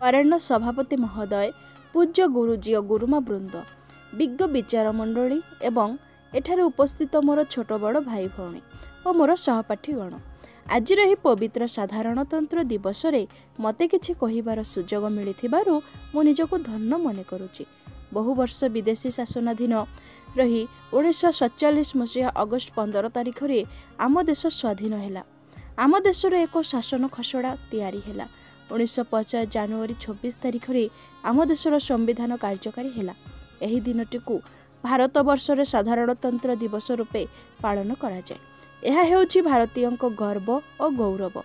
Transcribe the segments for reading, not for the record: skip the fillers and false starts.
वरेण्य सभापति महोदय, पूज्य गुरुजी और गुरुमा वृंद, विज्ञ विचार मंडली एवं एठारे उपस्थित मोर छोट बड़ भाई भौणी और मोर सहपाठीगण, आज यह पवित्र साधारणतंत्र दिवस रे मते किछि कहिबार सुजोग मिलिथिबारु मो निजको धन्य मने करुछि। बहु वर्ष विदेशी शासनाधीन रही 1947 मसीहा अगस्ट 15 तारिख रे आम देश स्वाधीन हैला। आम देश रे एक शासन खसड़ा तैयारी हैला। 1950 जनवरी 26 तारिख रे आम देशर संविधान कार्यकारी हैला। एही दिनटी को भारत वर्ष रे साधारणतंत्र दिवस रूपे पालन करा जाय। यह हेउछि भारतीयଙ୍କ गर्व और गौरव।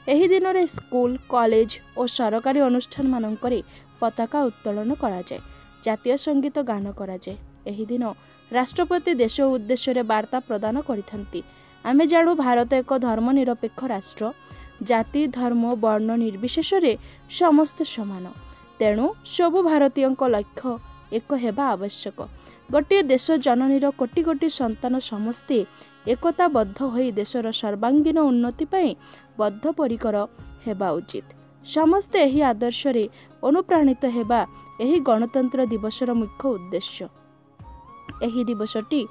एही दिन रे स्कूल, कॉलेज और सरकारी अनुष्ठान मानकरे पताका उत्तोलन करा जाय। जातीय संगीत गान करा जाय। एही दिन राष्ट्रपति देश उद्देश्य रे वार्ता प्रदान करिथंती। आमे जानु भारत एक धर्मनिरपेक्ष राष्ट्र। जाति, धर्म, वर्ण निर्विशेष रे समस्त समान। तेणु सबु भारतीयଙ୍କ लक्ष्य एक हेबा आवश्यक। गोटे देश जननीर कोटि कोटि संतान समस्ते एकताबद्ध होई देशर सर्वांगीन उन्नति पई बद्धपरिकर हेबा उचित। समस्ते एही आदर्श रे अनुप्राणित हेबा एही गणतंत्र दिवसर मुख्य उद्देश्य। एही दिवसटी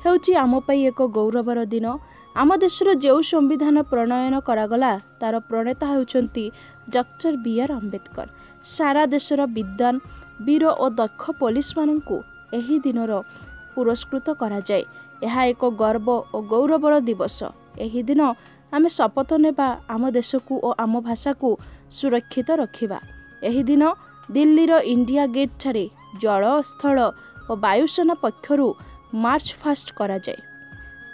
हेउछि आम पई एक गौरवर दिन। आम देशर जो संविधान प्रणयन करागला तार प्रणेता हेउछंती डॉक्टर बी.आर. अम्बेडकर। सारा देशर विद्वान, वीर और दक्ष पुलिस माननकु एही दिनर पुरस्कृत करा जाय। यह एक गर्व और गौरवर दिवस। एही दिन आमे शपथ नेबा आम देश को और आम भाषा को सुरक्षित रखिबा। एही दिन दिल्लीर इंडिया गेट ठारे जल, स्थल और वायुसेना पक्षरु मार्च फास्ट करा जाय।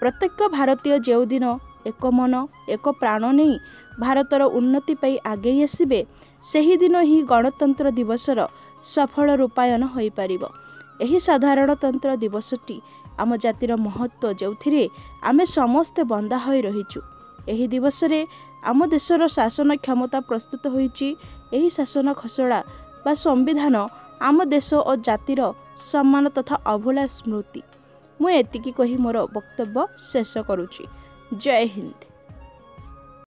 प्रत्येक भारतीय जो दिन एक मन एक प्राण नहीं भारतर उन्नति पई आगे आसिबे, सेही दिन ही गणतंत्र दिवसर सफल रूपायन होई परिबो। एही साधारणतंत्र दिवसटी आम जातिर महत्व जोथिरे आमे समस्ते बंधा होई रहिछु। एही दिवस रे आम देशर शासन क्षमता प्रस्तुत होईची। एही शासन खसड़ा बा संविधान आम देश और जातिर सम्मान तथा अभूला स्मृति। मु एतिकी कही मोर वक्तव्य शेष करुछि। जय हिंद।